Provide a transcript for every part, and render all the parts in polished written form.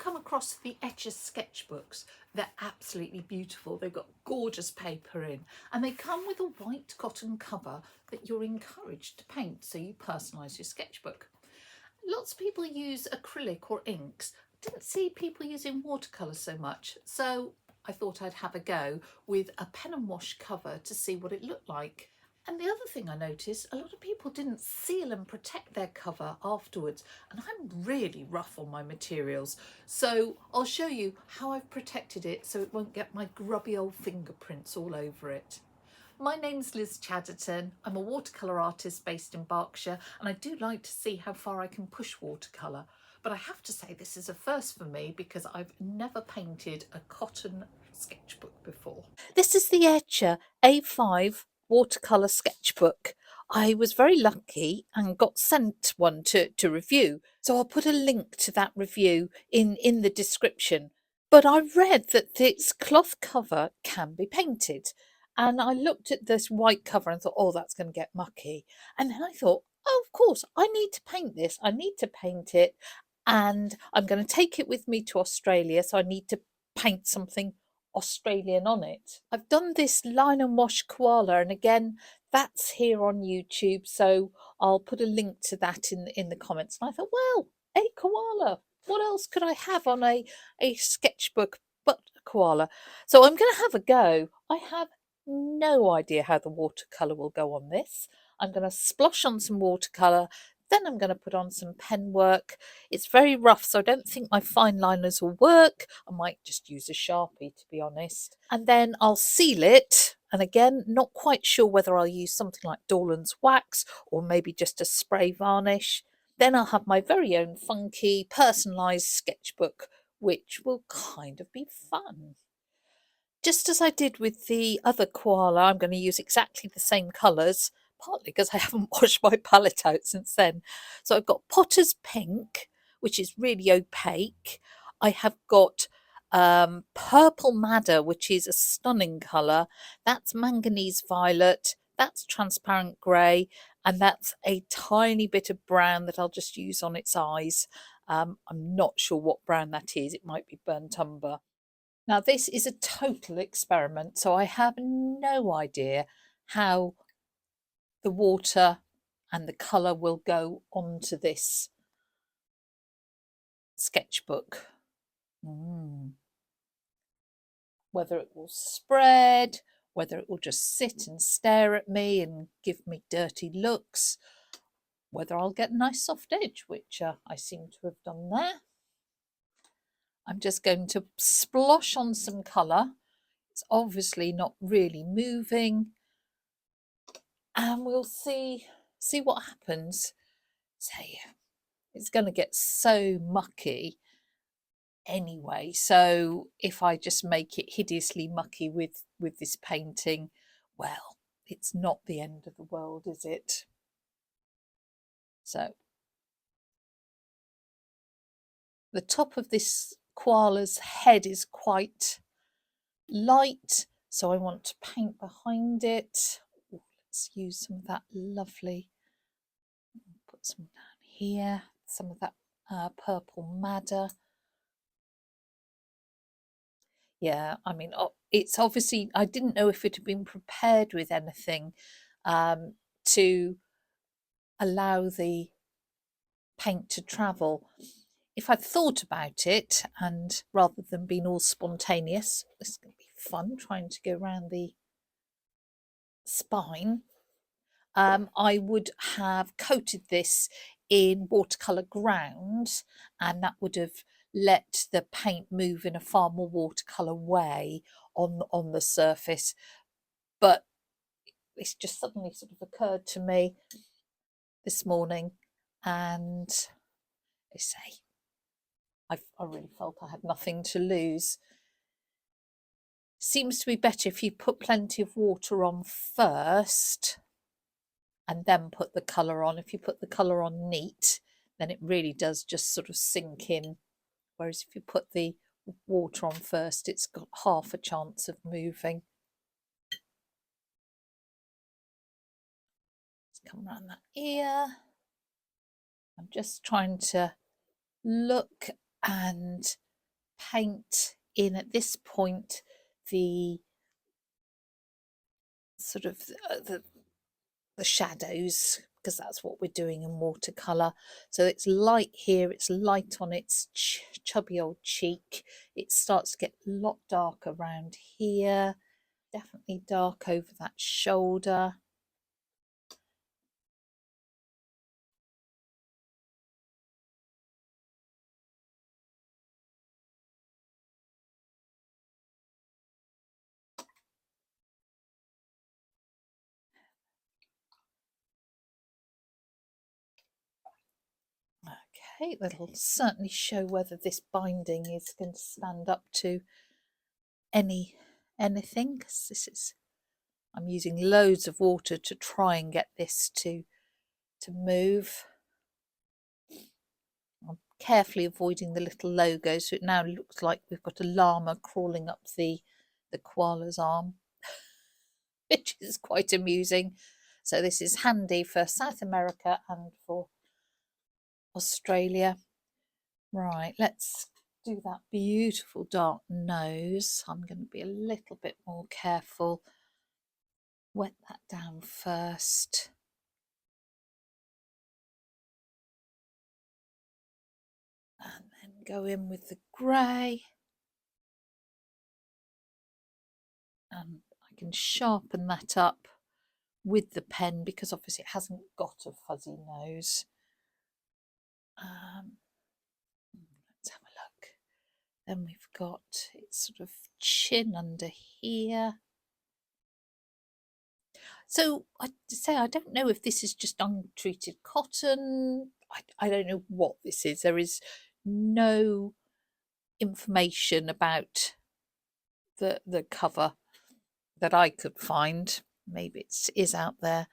come across the Etchr sketchbooks. They're absolutely beautiful. They've got gorgeous paper in, and they come with a white cotton cover that you're encouraged to paint, so you personalise your sketchbook. Lots of people use acrylic or inks. I didn't see people using watercolour so much, so I thought I'd have a go with a pen and wash cover to see what it looked like. And the other thing I noticed, a lot of people didn't seal and protect their cover afterwards, and I'm really rough on my materials, so I'll show you how I've protected it so it won't get my grubby old fingerprints all over it. My name's Liz Chadderton. I'm a watercolour artist based in Berkshire, and I do like to see how far I can push watercolour. But I have to say this is a first for me because I've never painted a cotton sketchbook before. This is the Etchr A5 watercolour sketchbook. I was very lucky and got sent one to review, so I'll put a link to that review in the description. But I read that this cloth cover can be painted, and I looked at this white cover and thought, oh, that's going to get mucky. And then I thought, oh, of course, I need to paint this. I need to paint it, and I'm going to take it with me to Australia, so I need to paint something Australian on it. I've done this line and wash koala, and again, that's here on YouTube, so I'll put a link to that in the comments. And I thought, well, a koala. What else could I have on a sketchbook but a koala? So I'm going to have a go. I have no idea how the watercolour will go on this. I'm going to splosh on some watercolour, then I'm going to put on some pen work. It's very rough, so I don't think my fine liners will work. I might just use a Sharpie, to be honest. And then I'll seal it. And again, not quite sure whether I'll use something like Dorland's wax or maybe just a spray varnish. Then I'll have my very own funky, personalised sketchbook, which will kind of be fun. Just as I did with the other koala, I'm going to use exactly the same colours, partly because I haven't washed my palette out since then. So I've got Potter's Pink, which is really opaque. I have got Purple Madder, which is a stunning colour. That's Manganese Violet. That's Transparent Grey. And that's a tiny bit of brown that I'll just use on its eyes. I'm not sure what brown that is. It might be burnt umber. Now, this is a total experiment, so I have no idea how the water and the colour will go onto this sketchbook. Whether it will spread, whether it will just sit and stare at me and give me dirty looks, whether I'll get a nice soft edge, which I seem to have done there. I'm just going to splosh on some colour. It's obviously not really moving. And we'll see what happens. So it's going to get so mucky anyway. So if I just make it hideously mucky with this painting, well, it's not the end of the world, is it? So the top of this koala's head is quite light, so I want to paint behind it. Let's use some of that lovely, put some down here, some of that purple madder. Yeah, I mean, it's obviously, I didn't know if it had been prepared with anything to allow the paint to travel. If I'd thought about it, and rather than being all spontaneous, this is going to be fun trying to go around the spine, I would have coated this in watercolour ground, and that would have let the paint move in a far more watercolour way on the surface. But it's just suddenly sort of occurred to me this morning, and I say I really felt I had nothing to lose. Seems to be better if you put plenty of water on first and then put the colour on. If you put the colour on neat, then it really does just sort of sink in. Whereas if you put the water on first, it's got half a chance of moving. Let's come around that ear. I'm just trying to look and paint in at this point the sort of the shadows, because that's what we're doing in watercolour. So it's light here, it's light on its chubby old cheek. It starts to get a lot darker around here, definitely dark over that shoulder. Okay, that'll certainly show whether this binding is going to stand up to anything, because this is, I'm using loads of water to try and get this to move. I'm carefully avoiding the little logo, so it now looks like we've got a llama crawling up the koala's arm, which is quite amusing. So this is handy for South America and for Australia. Right, let's do that beautiful dark nose. I'm going to be a little bit more careful. Wet that down first. And then go in with the grey. And I can sharpen that up with the pen because obviously it hasn't got a fuzzy nose. Let's have a look. Then we've got its sort of chin under here. So I say I don't know if this is just untreated cotton. I don't know what this is. There is no information about the cover that I could find. Maybe it is out there.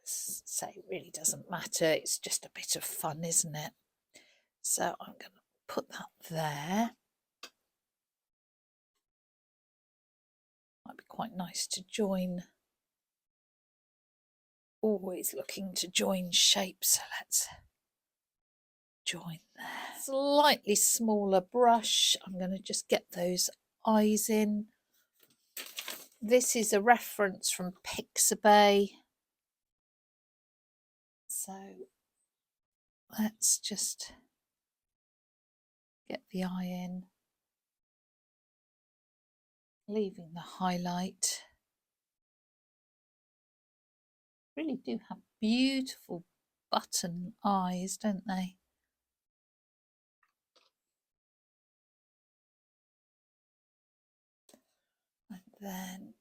Say it really doesn't matter. It's just a bit of fun, isn't it? So I'm going to put that there. Might be quite nice to join. Always looking to join shapes. So let's join there. Slightly smaller brush. I'm going to just get those eyes in. This is a reference from Pixabay. So let's just get the eye in, leaving the highlight. Really do have beautiful button eyes, don't they? And then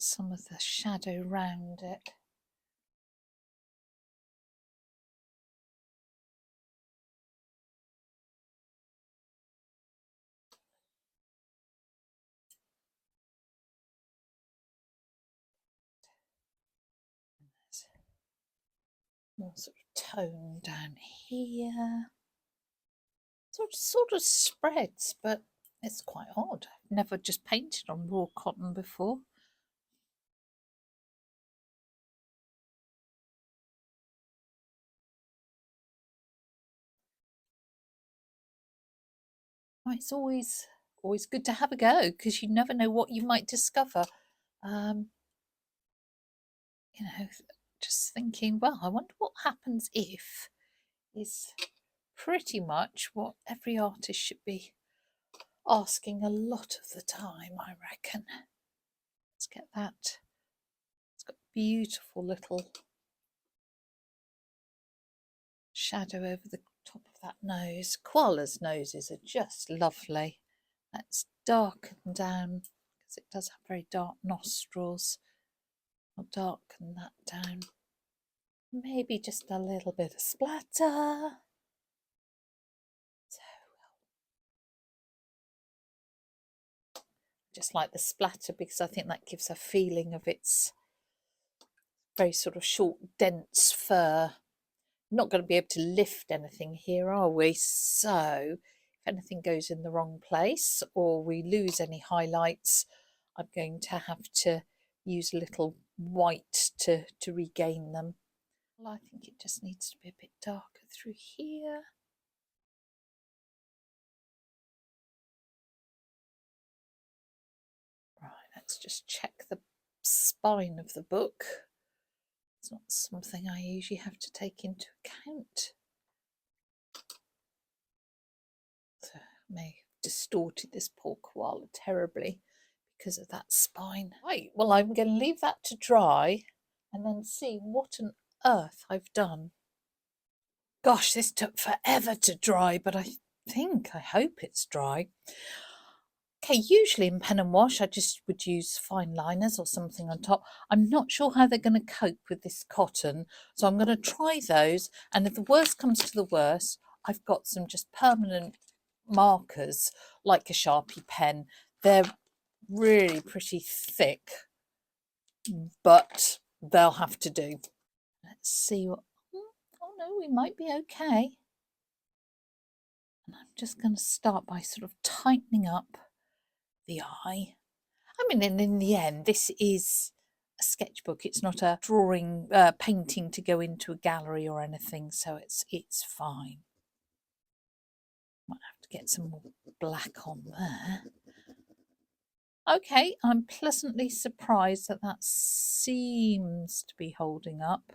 some of the shadow round it. More sort of tone down here. Sort of spreads, but it's quite odd. I've never just painted on raw cotton before. Oh, it's always good to have a go because you never know what you might discover. You know, just thinking, well, I wonder what happens if is pretty much what every artist should be asking a lot of the time, I reckon. Let's get that. It's got beautiful little shadow over the top of that nose. Koalas' noses are just lovely. Let's darken down because it does have very dark nostrils. I'll darken that down. Maybe just a little bit of splatter. So just like the splatter because I think that gives a feeling of its very sort of short, dense fur. Not going to be able to lift anything here, are we? So if anything goes in the wrong place or we lose any highlights, I'm going to have to use a little white to regain them. Well, I think it just needs to be a bit darker through here. Right, let's just check the spine of the book. It's not something I usually have to take into account. So I may have distorted this poor koala terribly because of that spine. Right, well, I'm going to leave that to dry and then see what on earth I've done. Gosh, this took forever to dry, but I hope it's dry. Okay, usually in pen and wash, I just would use fine liners or something on top. I'm not sure how they're going to cope with this cotton, so I'm going to try those. And if the worst comes to the worst, I've got some just permanent markers, like a Sharpie pen. They're really pretty thick, but they'll have to do. Let's see what... Oh no, we might be okay. And I'm just going to start by sort of tightening up the eye. I mean, and in the end, this is a sketchbook. It's not a drawing, painting to go into a gallery or anything, so it's fine. Might have to get some more black on there. Okay, I'm pleasantly surprised that that seems to be holding up.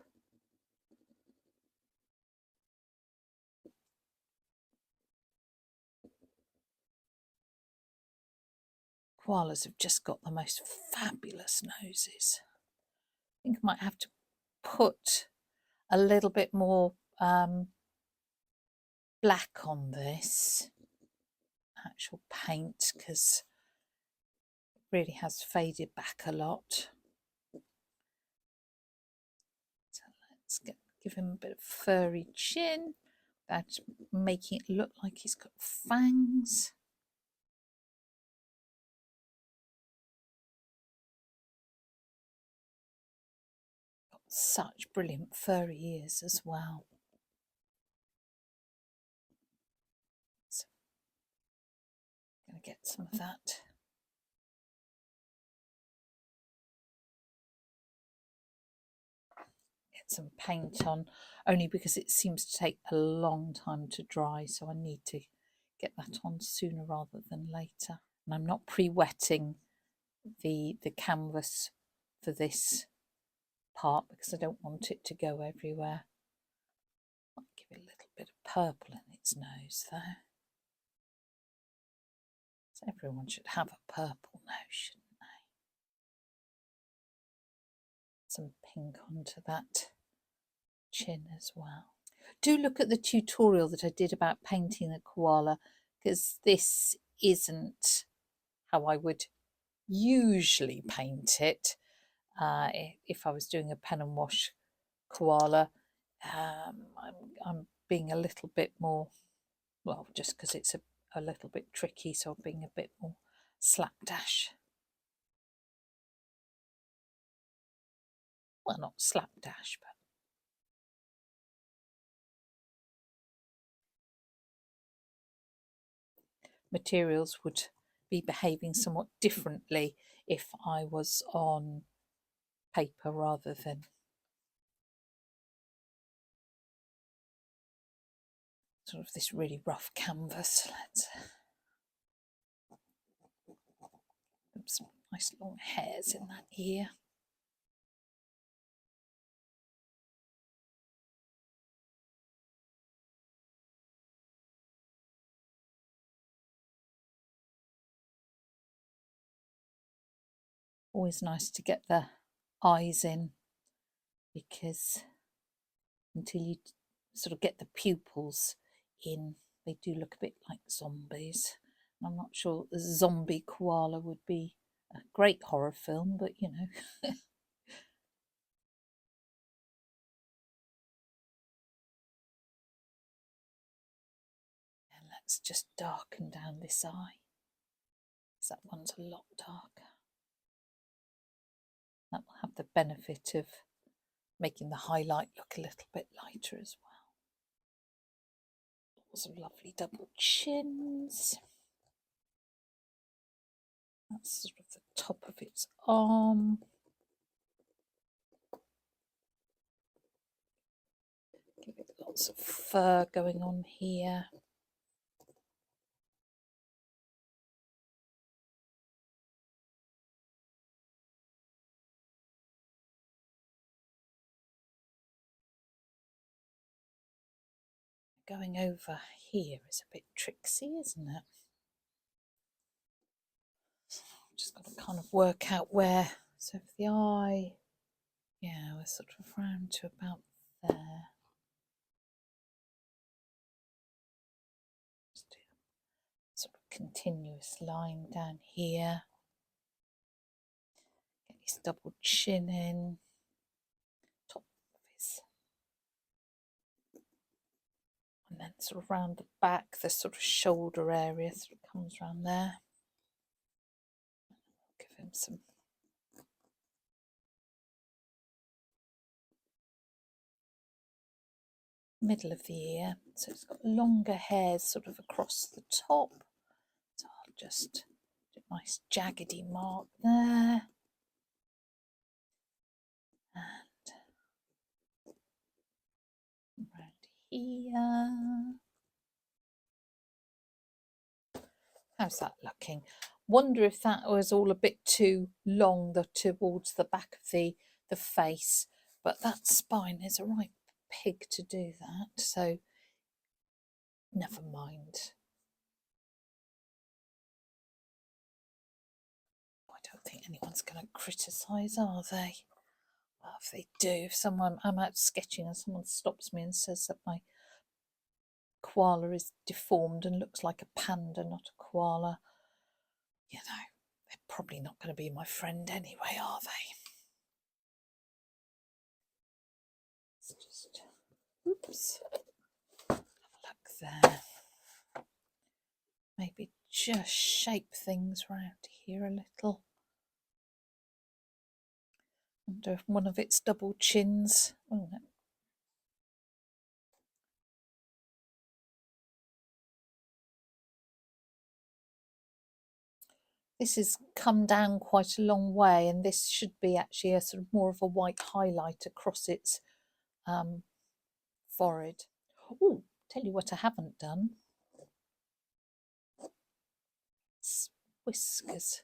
Koalas have just got the most fabulous noses. I think I might have to put a little bit more black on this actual paint because it really has faded back a lot. So let's give him a bit of furry chin without making it look like he's got fangs. Got such brilliant furry ears as well. So I'm going to get some of that. Get some paint on, only because it seems to take a long time to dry, so I need to get that on sooner rather than later. And I'm not pre-wetting the canvas for this part because I don't want it to go everywhere. I'll give it a little bit of purple in its nose there. So everyone should have a purple nose, shouldn't they? Some pink onto that chin as well. Do look at the tutorial that I did about painting a koala, because this isn't how I would usually paint it. If I was doing a pen and wash koala, I'm being a little bit more, well, just because it's a little bit tricky, so I'm being a bit more slapdash. Well, not slapdash, but materials would be behaving somewhat differently if I was on paper rather than sort of this really rough canvas. Let's put some nice long hairs in that ear. Always nice to get the eyes in, because until you sort of get the pupils in, they do look a bit like zombies. I'm not sure the zombie koala would be a great horror film, but you know. And let's just darken down this eye, because that one's a lot darker. That will have the benefit of making the highlight look a little bit lighter as well. Some lovely double chins. That's sort of the top of its arm. Give it a lots of fur going on here. Going over here is a bit tricksy, isn't it? Just got to kind of work out where. So for the eye, yeah, we're sort of round to about there. Just do a sort of continuous line down here. Get his double chin in. Top of his. And then sort of round the back, the sort of shoulder area sort of comes round there. Give him some middle of the ear, so it's got longer hairs sort of across the top. So I'll just do a nice jaggedy mark there. And around here. How's that looking? Wonder if that was all a bit too long towards the back of the face, but that spine is a right pig to do that, so never mind. I don't think anyone's going to criticise, are they? Well, if they do, if I'm out sketching and someone stops me and says that my koala is deformed and looks like a panda, not a koala, you know, they're probably not going to be my friend anyway, are they? Let's just, oops, have a look there. Maybe just shape things around here a little. Wonder if one of its double chins. Oh, no. This has come down quite a long way, and this should be actually a sort of more of a white highlight across its forehead. Oh, tell you what I haven't done. It's whiskers.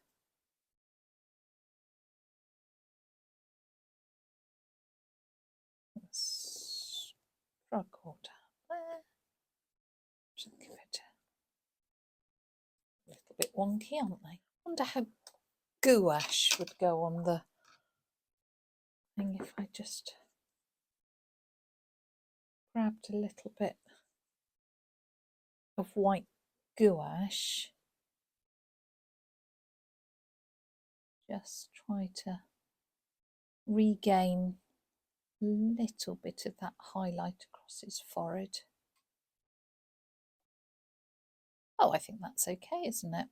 Struggle down there. Just give it a little bit wonky, aren't they? Wonder how gouache would go on the thing if I just grabbed a little bit of white gouache. Just try to regain a little bit of that highlight across his forehead. Oh, I think that's okay, isn't it?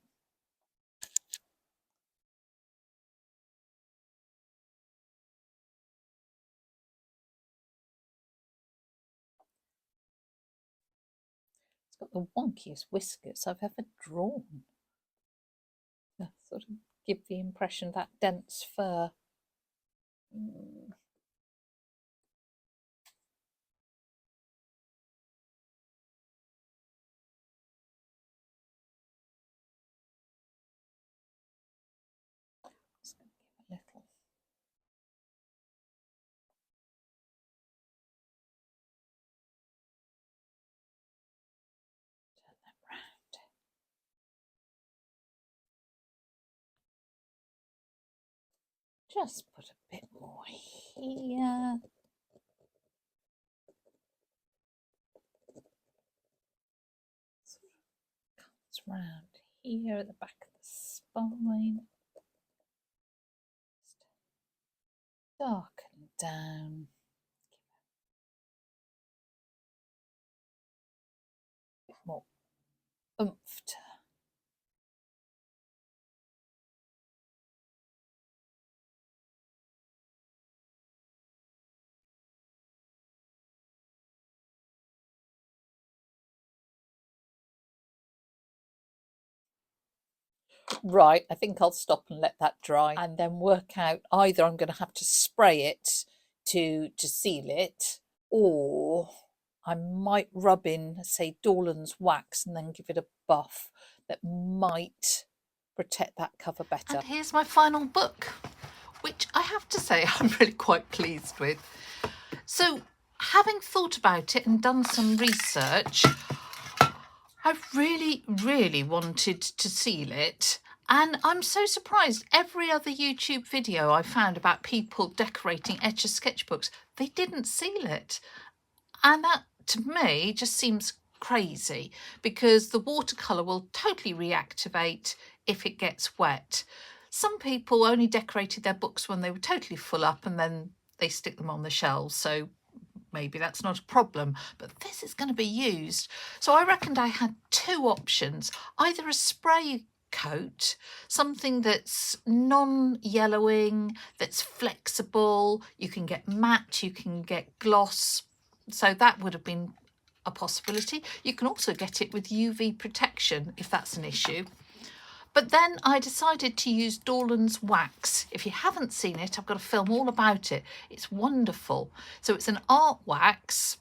It's got the wonkiest whiskers I've ever drawn. To sort of give the impression of that dense fur. Just going to give a little. Turn that round. Just put a bit more here. Sort of comes round here at the back of the spine. Just darken down. A bit more oomph to right, I think I'll stop and let that dry and then work out either I'm going to have to spray it to seal it, or I might rub in, say, Dorland's wax and then give it a buff that might protect that cover better. And here's my final book, which I have to say I'm really quite pleased with. So, having thought about it and done some research, I really wanted to seal it. And I'm so surprised. Every other YouTube video I found about people decorating Etchr sketchbooks, they didn't seal it. And that, to me, just seems crazy, because the watercolour will totally reactivate if it gets wet. Some people only decorated their books when they were totally full up and then they stick them on the shelves. So maybe that's not a problem, but this is going to be used. So I reckoned I had two options: either a spray coat, something that's non-yellowing, that's flexible, you can get matte, you can get gloss, so that would have been a possibility. You can also get it with UV protection if that's an issue. But then I decided to use Dorland's wax. If you haven't seen it, I've got a film all about it. It's wonderful. So it's an art wax,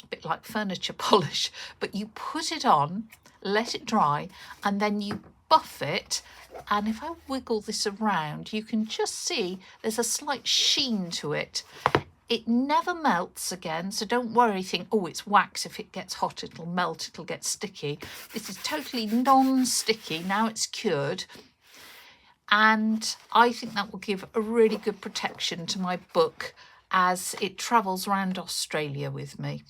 a bit like furniture polish, but you put it on, let it dry, and then you buff it. And if I wiggle this around, you can just see there's a slight sheen to it. It never melts again, so don't worry, think, oh, it's wax. If it gets hot, it'll melt, it'll get sticky. This is totally non-sticky. Now it's cured. And I think that will give a really good protection to my book as it travels around Australia with me.